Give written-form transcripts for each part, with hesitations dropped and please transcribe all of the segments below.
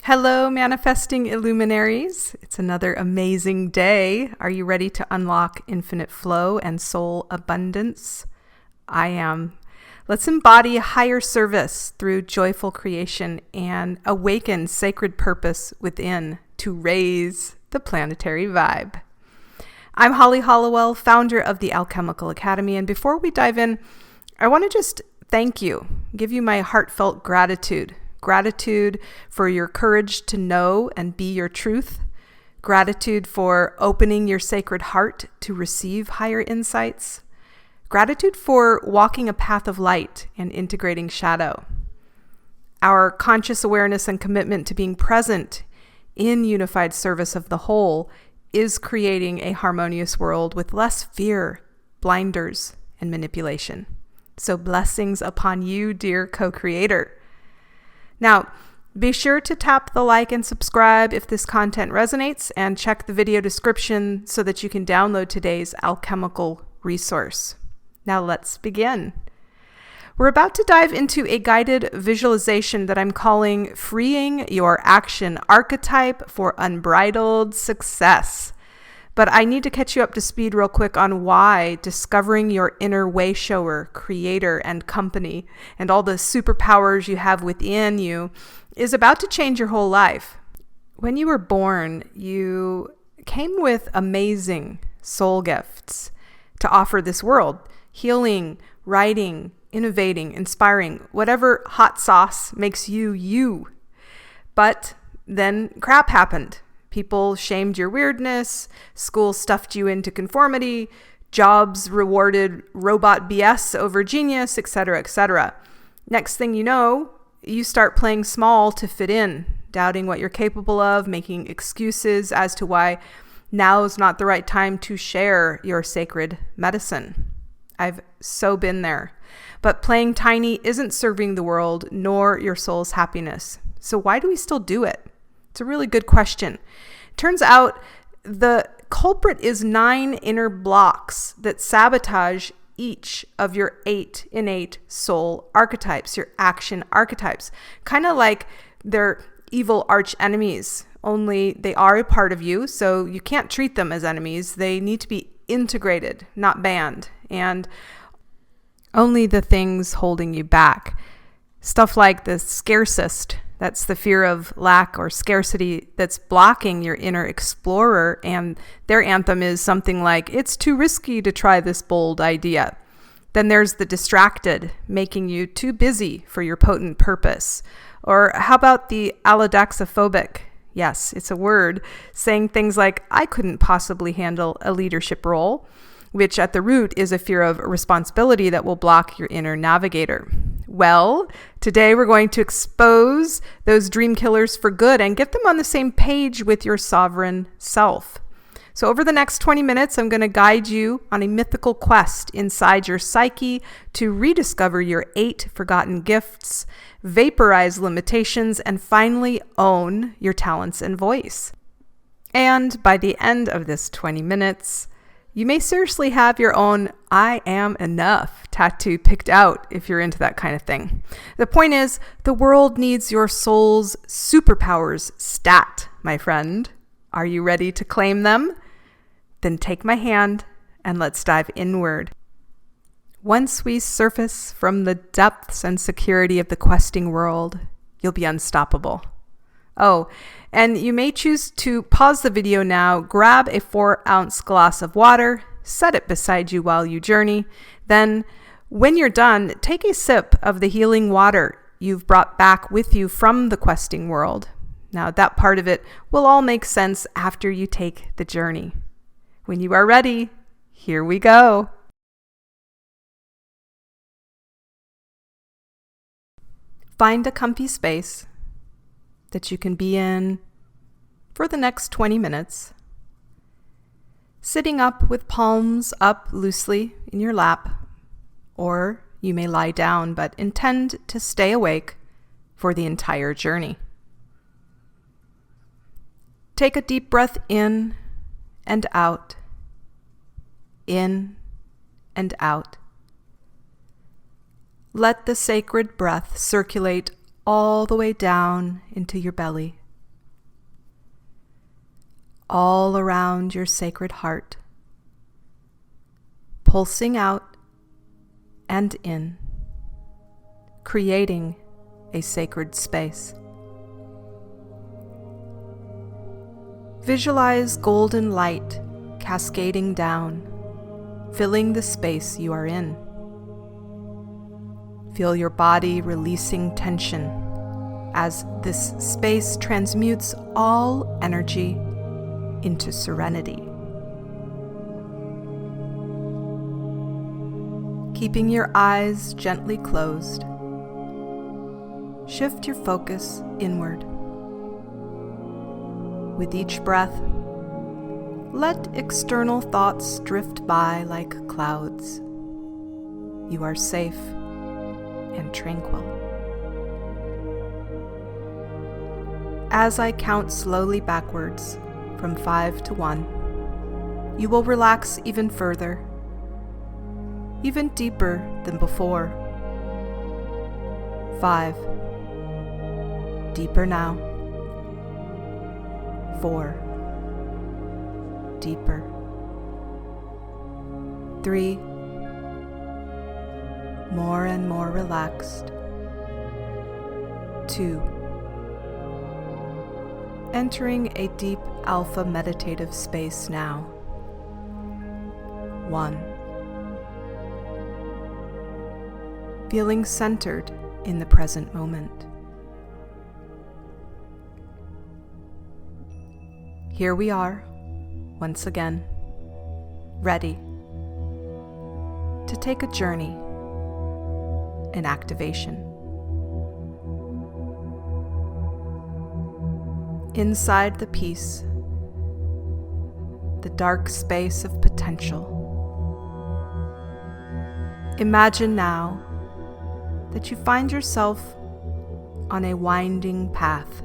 Hello, manifesting illuminaries. It's another amazing day. Are you ready to unlock infinite flow and soul abundance? I am. Let's embody higher service through joyful creation and awaken sacred purpose within to raise the planetary vibe. I'm Holly Hollowell, founder of the Alchemical Academy. And before we dive in, I want to just thank you, give you my heartfelt gratitude. Gratitude for your courage to know and be your truth. Gratitude for opening your sacred heart to receive higher insights. Gratitude for walking a path of light and integrating shadow. Our conscious awareness and commitment to being present in unified service of the whole is creating a harmonious world with less fear, blinders, and manipulation. So blessings upon you, dear co-creator. Now, be sure to tap the like and subscribe if this content resonates, and check the video description so that you can download today's alchemical resource. Now let's begin. We're about to dive into a guided visualization that I'm calling Freeing Your Action Archetype for Unbridled Success. But I need to catch you up to speed real quick on why discovering your inner way shower, creator, and company, and all the superpowers you have within you is about to change your whole life. When you were born, you came with amazing soul gifts to offer this world. Healing, writing, innovating, inspiring, whatever hot sauce makes you you. But then crap happened. People shamed your weirdness, school stuffed you into conformity, jobs rewarded robot BS over genius, etc., etc. Next thing you know, you start playing small to fit in, doubting what you're capable of, making excuses as to why now is not the right time to share your sacred medicine. I've so been there. But playing tiny isn't serving the world nor your soul's happiness. So why do we still do it? It's a really good question. Turns out the culprit is 9 inner blocks that sabotage each of your 8 innate soul archetypes, your action archetypes. Kind of like they're evil arch enemies, only they are a part of you, so you can't treat them as enemies. They need to be integrated, not banned. And only the things holding you back. Stuff like the scarcist. That's the fear of lack or scarcity that's blocking your inner explorer, and their anthem is something like, "It's too risky to try this bold idea." Then there's the distracted, making you too busy for your potent purpose. Or how about the allodaxophobic? Yes, it's a word, saying things like, "I couldn't possibly handle a leadership role," which at the root is a fear of responsibility that will block your inner navigator. Well, today we're going to expose those dream killers for good and get them on the same page with your sovereign self. So over the next 20 minutes, I'm going to guide you on a mythical quest inside your psyche to rediscover your 8 forgotten gifts, vaporize limitations, and finally own your talents and voice. And by the end of this 20 minutes, you may seriously have your own "I am enough" tattoo picked out if you're into that kind of thing. The point is, the world needs your soul's superpowers stat, my friend. Are you ready to claim them? Then take my hand and let's dive inward. Once we surface from the depths and security of the questing world, you'll be unstoppable. Oh, and you may choose to pause the video now, grab a 4-ounce glass of water, set it beside you while you journey. Then, when you're done, take a sip of the healing water you've brought back with you from the questing world. Now, that part of it will all make sense after you take the journey. When you are ready, here we go. Find a comfy space that you can be in for the next 20 minutes, sitting up with palms up loosely in your lap, or you may lie down but intend to stay awake for the entire journey. Take a deep breath in and out, in and out. Let the sacred breath circulate all the way down into your belly, all around your sacred heart, pulsing out and in, creating a sacred space. Visualize golden light cascading down, filling the space you are in. Feel your body releasing tension as this space transmutes all energy into serenity. Keeping your eyes gently closed, shift your focus inward. With each breath, let external thoughts drift by like clouds. You are safe and tranquil. As I count slowly backwards from 5 to 1, you will relax even further, even deeper than before. 5. Deeper now. 4. Deeper. 3. More and more relaxed. 2. Entering a deep alpha meditative space now. 1. Feeling centered in the present moment. Here we are, once again, ready to take a journey in activation. Inside the peace, the dark space of potential, imagine now that you find yourself on a winding path.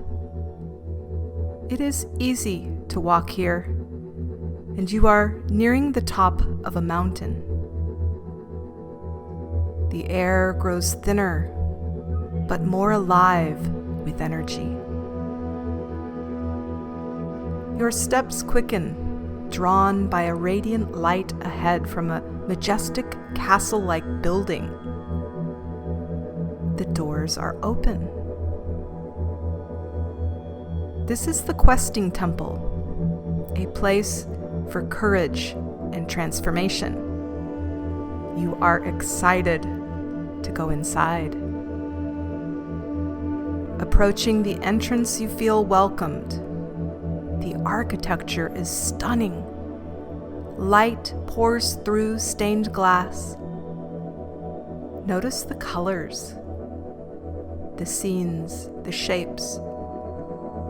It is easy to walk here, and you are nearing the top of a mountain. The air grows thinner, but more alive with energy. Your steps quicken, drawn by a radiant light ahead from a majestic castle-like building. The doors are open. This is the Questing Temple, a place for courage and transformation. You are excited to go inside. Approaching the entrance, you feel welcomed. The architecture is stunning. Light pours through stained glass. Notice the colors, the scenes, the shapes,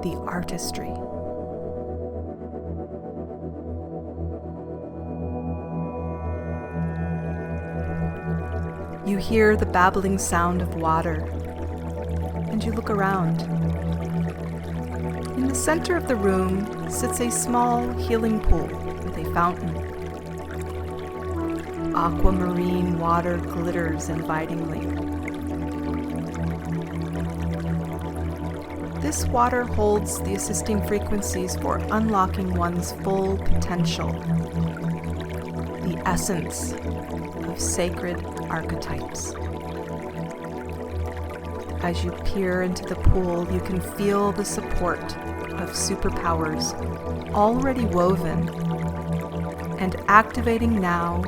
the artistry. You hear the babbling sound of water, and you look around. In the center of the room sits a small healing pool with a fountain. Aquamarine water glitters invitingly. This water holds the assisting frequencies for unlocking one's full potential, the essence of sacred archetypes. As you peer into the pool, you can feel the support of superpowers already woven and activating now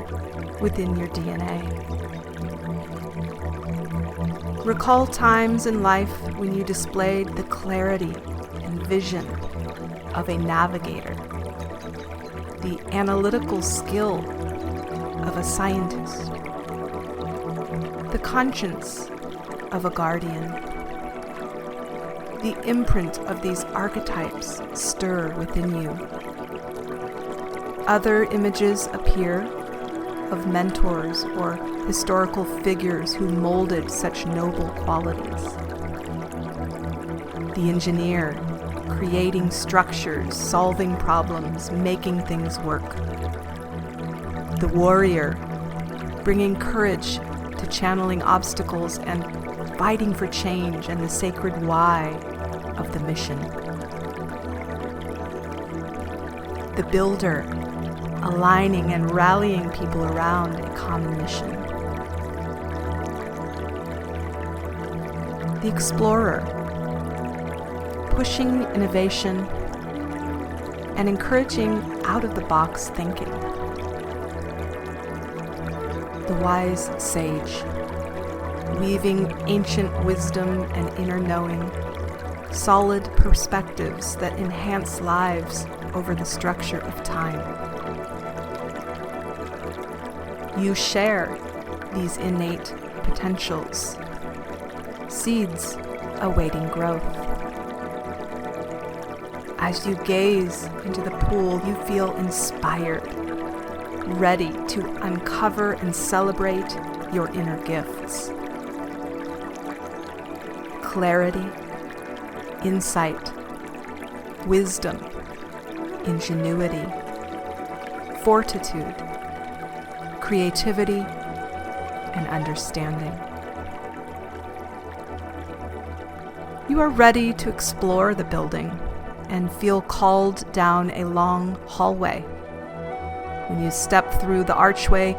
within your DNA. Recall times in life when you displayed the clarity and vision of a navigator, the analytical skill of a scientist, the conscience of a guardian. The imprint of these archetypes stir within you. Other images appear of mentors or historical figures who molded such noble qualities. The engineer, creating structures, solving problems, making things work. The warrior, bringing courage to channeling obstacles and fighting for change and the sacred why of the mission. the builder, aligning and rallying people around a common mission. The explorer, pushing innovation and encouraging out-of-the-box thinking. The wise sage, weaving ancient wisdom and inner knowing, solid perspectives that enhance lives over the structure of time. You share these innate potentials, seeds awaiting growth. As you gaze into the pool, you feel inspired, ready to uncover and celebrate your inner gifts. Clarity, insight, wisdom, ingenuity, fortitude, creativity, and understanding. You are ready to explore the building and feel called down a long hallway. When you step through the archway,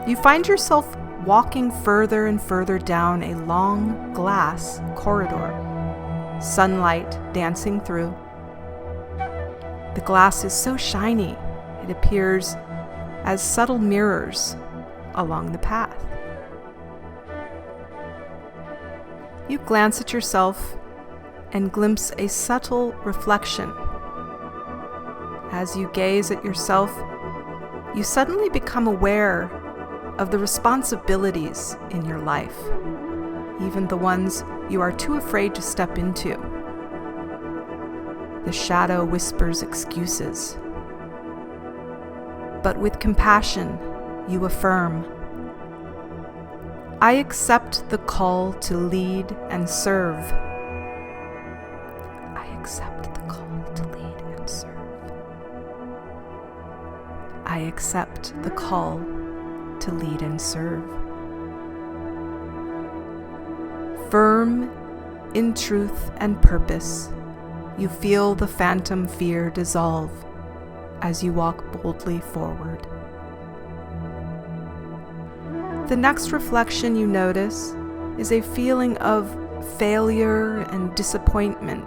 you find yourself walking further and further down a long glass corridor, sunlight dancing through. The glass is so shiny, it appears as subtle mirrors along the path. You glance at yourself and glimpse a subtle reflection. As you gaze at yourself, you suddenly become aware of the responsibilities in your life, even the ones you are too afraid to step into. The shadow whispers excuses, but with compassion, you affirm, I accept the call to lead and serve. I accept the call to lead and serve. I accept the call to lead and serve. Firm in truth and purpose, you feel the phantom fear dissolve as you walk boldly forward. The next reflection you notice is a feeling of failure and disappointment,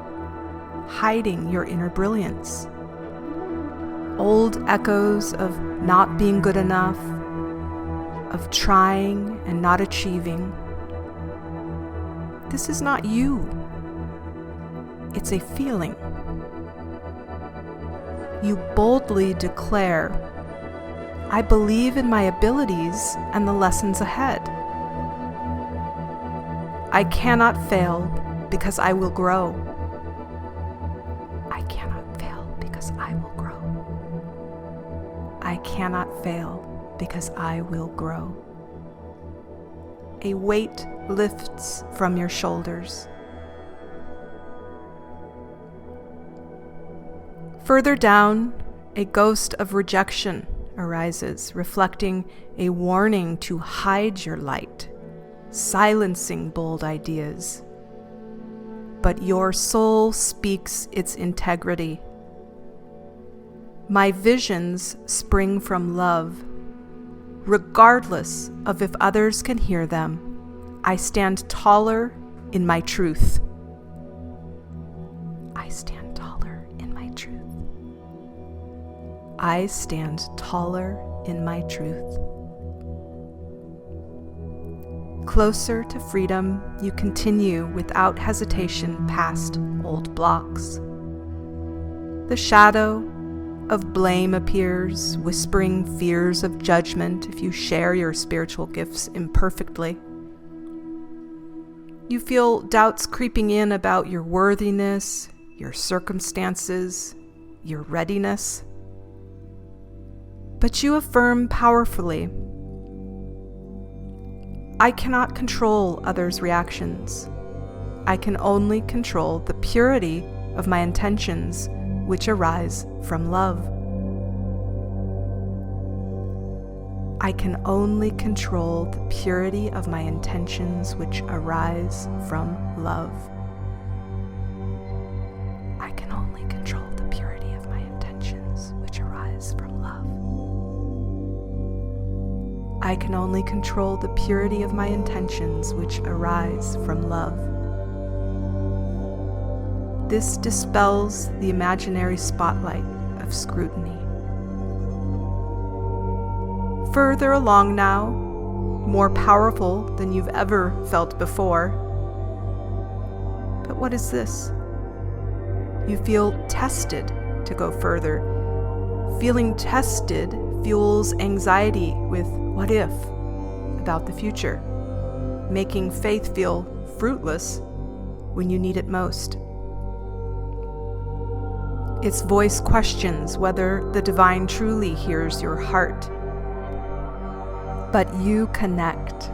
hiding your inner brilliance. Old echoes of not being good enough, of trying and not achieving. This is not you. It's a feeling. You boldly declare, I believe in my abilities and the lessons ahead. I cannot fail because I will grow. I cannot fail because I will grow. I cannot fail because I will grow. A weight lifts from your shoulders. Further down, a ghost of rejection arises, reflecting a warning to hide your light, silencing bold ideas. But your soul speaks its integrity. My visions spring from love. Regardless of if others can hear them, I stand taller in my truth. I stand taller in my truth. I stand taller in my truth. Closer to freedom, you continue without hesitation past old blocks. The shadow of blame appears, whispering fears of judgment if you share your spiritual gifts imperfectly. You feel doubts creeping in about your worthiness, your circumstances, your readiness. But you affirm powerfully, I cannot control others' reactions. I can only control the purity of my intentions, which arise from love. I can only control the purity of my intentions, which arise from love. I can only control the purity of my intentions, which arise arises from love. I can only control the purity of my intentions which arise from love. This dispels the imaginary spotlight of scrutiny. Further along now, more powerful than you've ever felt before. But what is this? You feel tested to go further. Feeling tested fuels anxiety with what if about the future, making faith feel fruitless when you need it most. Its voice questions whether the divine truly hears your heart. But you connect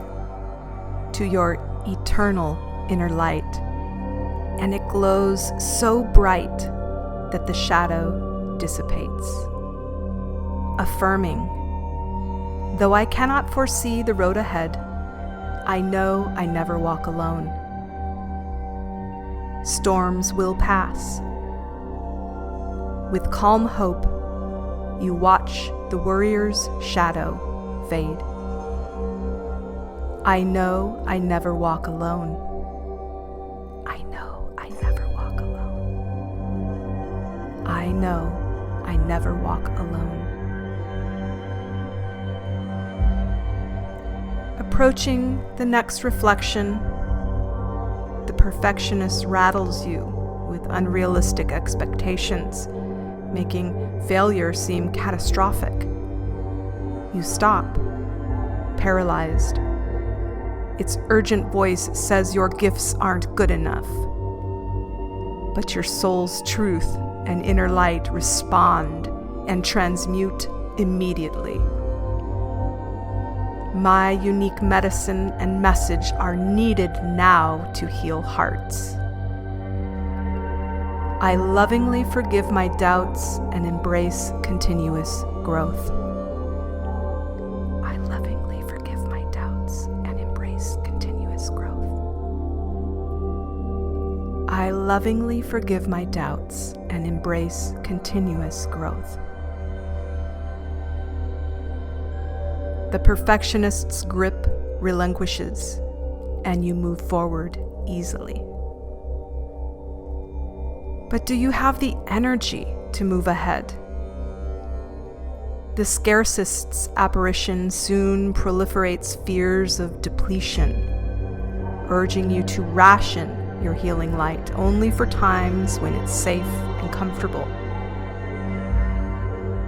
to your eternal inner light, and it glows so bright that the shadow dissipates. Affirming, though I cannot foresee the road ahead, I know I never walk alone. Storms will pass. With calm hope, you watch the warrior's shadow fade. I know I never walk alone. I know I never walk alone. I know I never walk alone. Approaching the next reflection, the perfectionist rattles you with unrealistic expectations, making failure seem catastrophic. You stop, paralyzed. Its urgent voice says your gifts aren't good enough. But your soul's truth and inner light respond and transmute immediately. My unique medicine and message are needed now to heal hearts. I lovingly forgive my doubts and embrace continuous growth. I lovingly forgive my doubts and embrace continuous growth. I lovingly forgive my doubts and embrace continuous growth. The perfectionist's grip relinquishes, and you move forward easily. But do you have the energy to move ahead? The scarcist's apparition soon proliferates fears of depletion, urging you to ration your healing light only for times when it's safe and comfortable.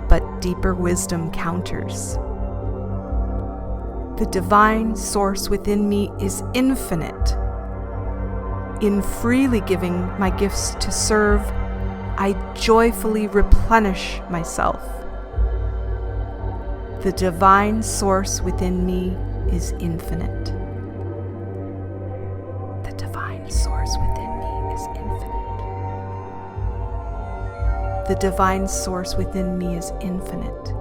But deeper wisdom counters. The divine source within me is infinite. In freely giving my gifts to serve, I joyfully replenish myself. The divine source within me is infinite. The divine source within me is infinite. The divine source within me is infinite.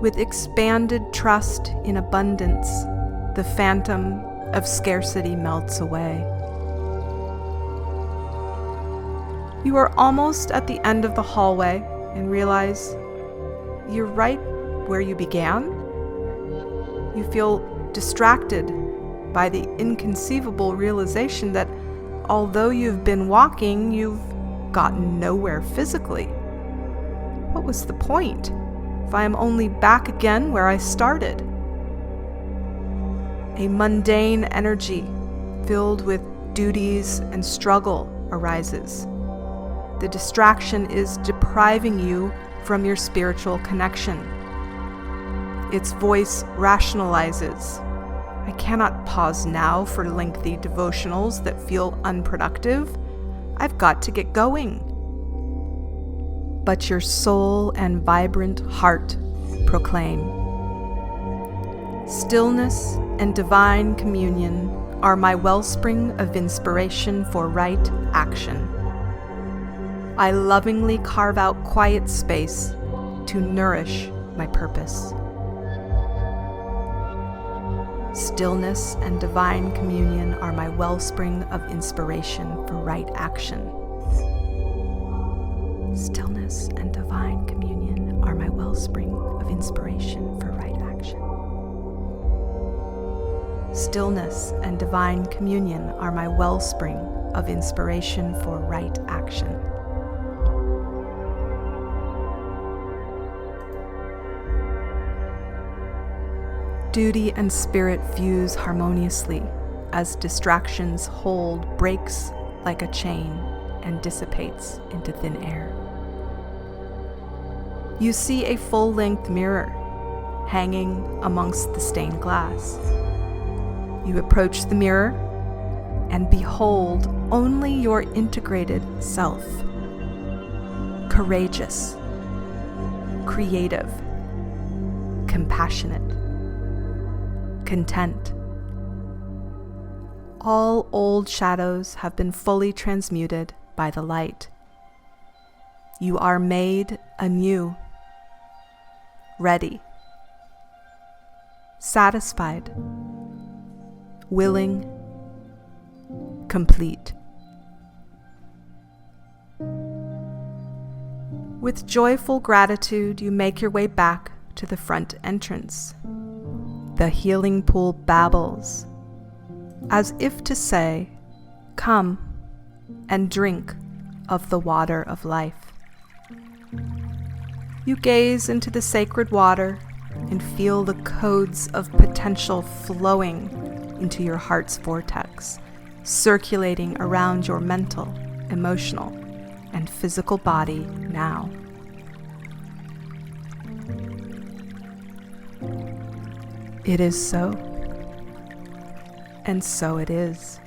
With expanded trust in abundance, the phantom of scarcity melts away. You are almost at the end of the hallway and realize you're right where you began. You feel distracted by the inconceivable realization that although you've been walking, you've gotten nowhere physically. What was the point if I am only back again where I started? A mundane energy filled with duties and struggle arises. The distraction is depriving you from your spiritual connection. Its voice rationalizes. I cannot pause now for lengthy devotionals that feel unproductive. I've got to get going. But your soul and vibrant heart proclaim, stillness and divine communion are my wellspring of inspiration for right action. I lovingly carve out quiet space to nourish my purpose. Stillness and divine communion are my wellspring of inspiration for right action. Stillness and divine communion are my wellspring of inspiration for right action. Stillness and divine communion are my wellspring of inspiration for right action. Duty and spirit fuse harmoniously as distractions hold breaks like a chain and dissipates into thin air. You see a full-length mirror hanging amongst the stained glass. You approach the mirror and behold only your integrated self. Courageous, creative, compassionate, content. All old shadows have been fully transmuted by the light. You are made anew, ready, satisfied, willing, complete. With joyful gratitude, you make your way back to the front entrance. The healing pool babbles, as if to say, "Come and drink of the water of life." You gaze into the sacred water and feel the codes of potential flowing into your heart's vortex, circulating around your mental, emotional, and physical body now. It is so, and so it is.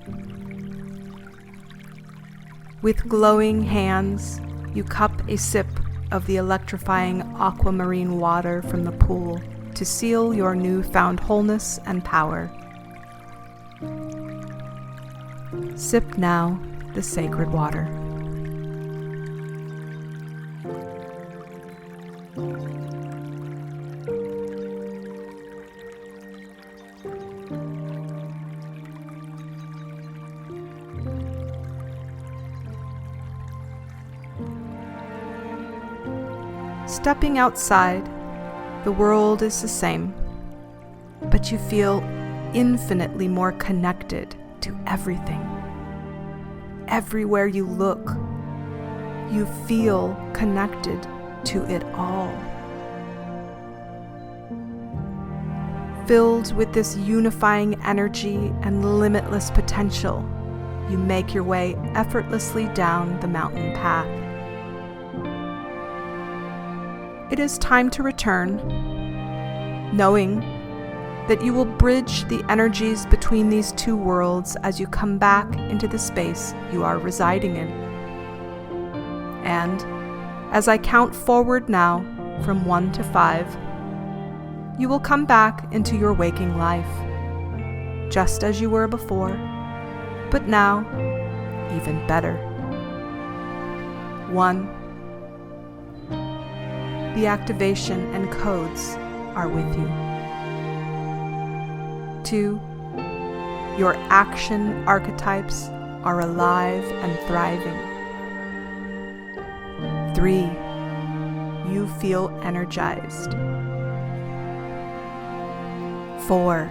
With glowing hands, you cup a sip of the electrifying aquamarine water from the pool to seal your newfound wholeness and power. Sip now the sacred water. Stepping outside, the world is the same, but you feel infinitely more connected to everything. Everywhere you look, you feel connected to it all. Filled with this unifying energy and limitless potential, you make your way effortlessly down the mountain path. It is time to return, knowing that you will bridge the energies between these two worlds as you come back into the space you are residing in. And as I count forward now from 1 to 5, you will come back into your waking life, just as you were before, but now even better. 1. The activation and codes are with you. 2. Your action archetypes are alive and thriving. 3. You feel energized. 4.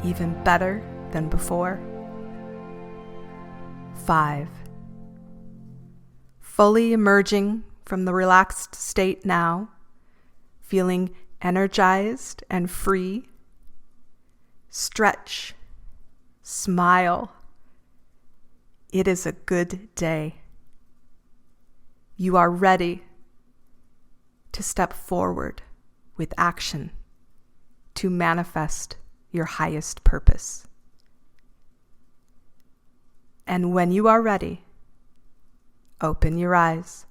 Even better than before. 5. Fully emerging from the relaxed state now, feeling energized and free. Stretch, smile. It is a good day. You are ready to step forward with action to manifest your highest purpose. And when you are ready, open your eyes.